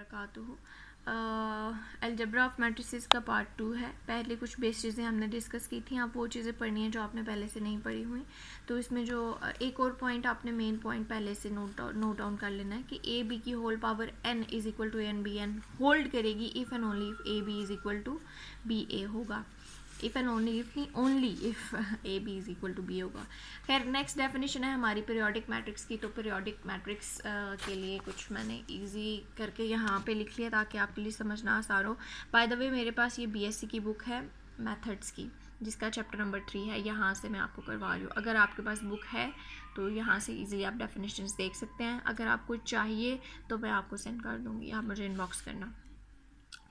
वबरकातुहू। अलजब्रा of matrices का part 2 है। पहले कुछ बेस चीज़ें हमने डिस्कस की थी, आप वो चीज़ें पढ़नी है जो आपने पहले से नहीं पढ़ी हुई। तो इसमें जो एक और पॉइंट आपने मेन पॉइंट पहले से नोट डाउन कर लेना है कि ए बी की whole power n is equal to n B n hold करेगी if and only if A B is equal to B A होगा। इफ़ एंड ओनली इफ नहीं, only if A B is equal to B होगा। खैर next definition है हमारी periodic matrix की। तो periodic matrix के लिए कुछ मैंने इजी करके यहाँ पे लिख लिया ताकि आपके लिए समझना आसान हो। बाय द वे मेरे पास ये बीएससी की बुक है मेथड्स की, जिसका चैप्टर नंबर 3 है। यहाँ से मैं आपको करवा रही हूँ। अगर आपके पास बुक है तो यहाँ से इजीली आप डेफिनेशंस देख सकते हैं। अगर आपको चाहिए तो मैं आपको सेंड कर दूँगी, आप मुझे इनबॉक्स करना।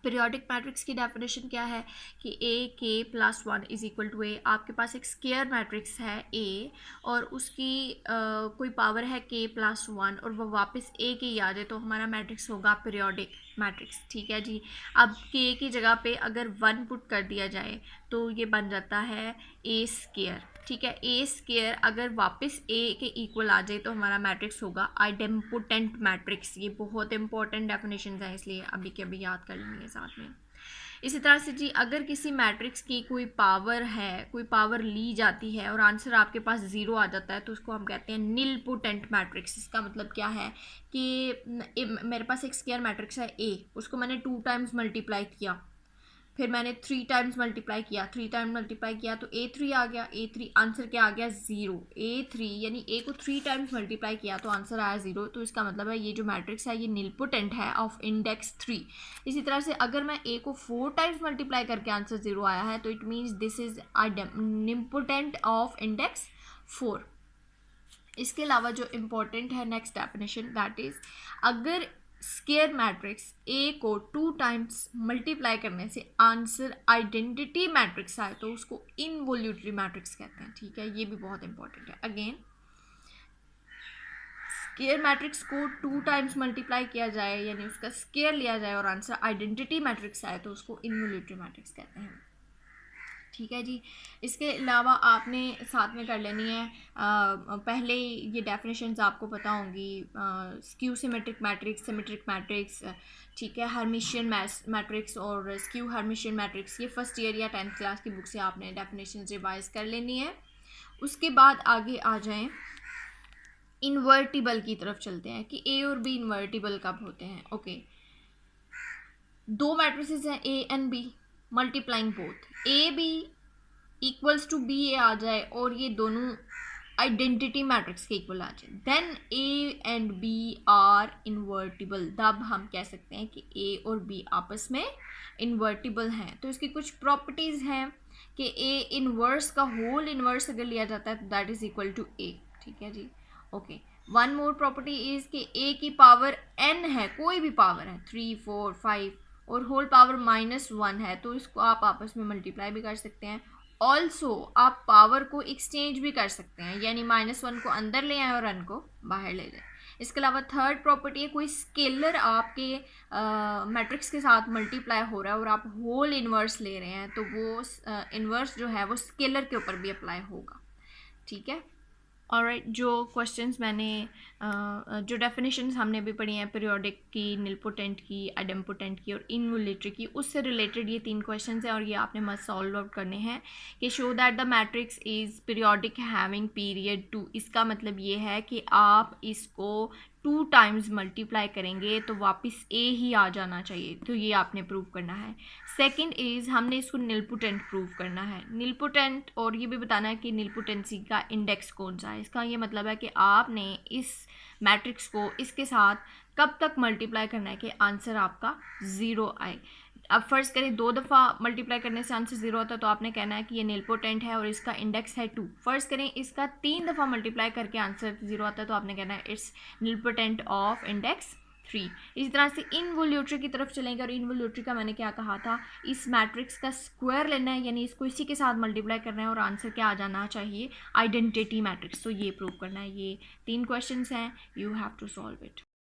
पीरियोडिक मैट्रिक्स की डेफिनेशन क्या है कि ए के प्लस 1 इज़ इक्वल टू ए। आपके पास एक स्केयर मैट्रिक्स है ए और उसकी कोई पावर है के प्लस 1 और वो वापस ए के ही आ जाए तो हमारा मैट्रिक्स होगा पीरियोडिक मैट्रिक्स। ठीक है जी। अब के की जगह पे अगर 1 पुट कर दिया जाए तो ये बन जाता है ए स्केयर। ठीक है, ए स्केयर अगर वापस ए के इक्वल आ जाए तो हमारा मैट्रिक्स होगा आइडेम्पोटेंट मैट्रिक्स। ये बहुत इंपॉर्टेंट डेफिनेशन है, इसलिए अभी के अभी याद कर लेंगे साथ में। इसी तरह से जी अगर किसी मैट्रिक्स की कोई पावर है, कोई पावर ली जाती है और आंसर आपके पास 0 आ जाता है तो उसको हम कहते हैं निलपोटेंट मैट्रिक्स। इसका मतलब क्या है कि मेरे पास एक स्क्वायर मैट्रिक्स है ए, उसको मैंने 2 टाइम्स मल्टीप्लाई किया, फिर मैंने 3 टाइम्स मल्टीप्लाई किया, 3 टाइम्स मल्टीप्लाई किया तो A3 आ गया। A3 आंसर क्या आ गया 0। A3 यानी A को 3 टाइम्स मल्टीप्लाई किया तो आंसर आया 0। तो इसका मतलब है ये जो मैट्रिक्स है ये निलपोटेंट है ऑफ इंडेक्स 3। इसी तरह से अगर मैं A को 4 टाइम्स मल्टीप्लाई करके आंसर 0 आया है तो it means this is nilpotent of index 4। इसके अलावा जो इम्पोर्टेंट है नेक्स्ट डेफिनेशन दैट इज अगर स्केयर मैट्रिक्स ए को 2 टाइम्स मल्टीप्लाई करने से आंसर आइडेंटिटी मैट्रिक्स आए तो उसको इनवोल्यूटरी मैट्रिक्स कहते हैं। ठीक है, ये भी बहुत इंपॉर्टेंट है। अगेन स्केयर मैट्रिक्स को 2 टाइम्स मल्टीप्लाई किया जाए यानी उसका स्केयर लिया जाए और आंसर आइडेंटिटी मैट्रिक्स आए तो उसको इनवोल्यूटरी मैट्रिक्स कहते हैं। ठीक है जी। इसके अलावा आपने साथ में कर लेनी है पहले ये डेफिनेशंस आपको पता होंगी, skew symmetric matrix, symmetric matrix, ठीक है, हर्मिशियन मैट्रिक्स और स्क्यू हर्मिशियन मैट्रिक्स। ये फर्स्ट ईयर या 10th क्लास की बुक से आपने डेफिनेशंस रिवाइज कर लेनी है। उसके बाद आगे आ जाएं इन्वर्टिबल की तरफ चलते हैं कि ए और बी इन्वर्टिबल कब होते हैं। ओके, 2 मैट्रिसेस हैं A and B, multiplying both A B equals to B A आ जाए और ये दोनों आइडेंटिटी मैट्रिक्स के इक्वल आ जाए, then A and B are invertible. तब हम कह सकते हैं कि ए और बी आपस में इन्वर्टिबल हैं। तो इसकी कुछ प्रॉपर्टीज़ हैं कि ए इनवर्स का होल इनवर्स अगर लिया जाता है तो that is equal to A. ठीक है जी। Okay, one more property is कि ए की पावर n है, कोई भी पावर है 3 4 5 और होल पावर -1 है तो इसको आप आपस में मल्टीप्लाई भी कर सकते हैं। ऑल्सो आप पावर को एक्सचेंज भी कर सकते हैं, यानी -1 को अंदर ले आए और n को बाहर ले जाए। इसके अलावा थर्ड प्रॉपर्टी है कोई स्केलर आपके मैट्रिक्स के साथ मल्टीप्लाई हो रहा है और आप होल इन्वर्स ले रहे हैं तो वो इन्वर्स जो है वो स्केलर के ऊपर भी अप्लाई होगा। ठीक है, ऑलराइट। जो क्वेश्चंस मैंने जो डेफिनेशंस हमने अभी पढ़ी हैं पीरियोडिक की, निलपोटेंट की, आइडेम्पोटेंट की और इनवोल्यूटरी की, उससे रिलेटेड ये 3 क्वेश्चंस हैं और ये आपने मस्ट सॉल्व आउट करने हैं कि show that the matrix is periodic having period 2। इसका मतलब ये है कि आप इसको 2 टाइम्स मल्टीप्लाई करेंगे तो वापस ए ही आ जाना चाहिए, तो ये आपने प्रूव करना है। सेकंड इज़ हमने इसको निलपोटेंट प्रूव करना है, निलपोटेंट, और ये भी बताना है कि निलपोटेंसी का इंडेक्स कौन सा है। इसका ये मतलब है कि आपने इस मैट्रिक्स को इसके साथ कब तक मल्टीप्लाई करना है कि आंसर आपका 0 आए। अब फ़र्ज़ करें 2 दफ़ा मल्टीप्लाई करने से आंसर 0 होता है तो आपने कहना है कि ये निलपोटेंट है और इसका इंडेक्स है 2। फ़र्ज़ करें इसका 3 दफ़ा मल्टीप्लाई करके आंसर 0 आता है तो आपने कहना है इट्स निलपोटेंट ऑफ इंडेक्स 3। इसी तरह से इनवोल्यूटरी की तरफ चलेंगे और इनवोल्यूटरी का मैंने क्या कहा था, इस मैट्रिक्स का स्क्वायर लेना है यानी इसको इसी के साथ मल्टीप्लाई करना है और आंसर क्या आ जाना चाहिए आइडेंटिटी मैट्रिक्स। तो ये प्रूव करना है। ये 3 क्वेश्चंस हैं, you have to solve it.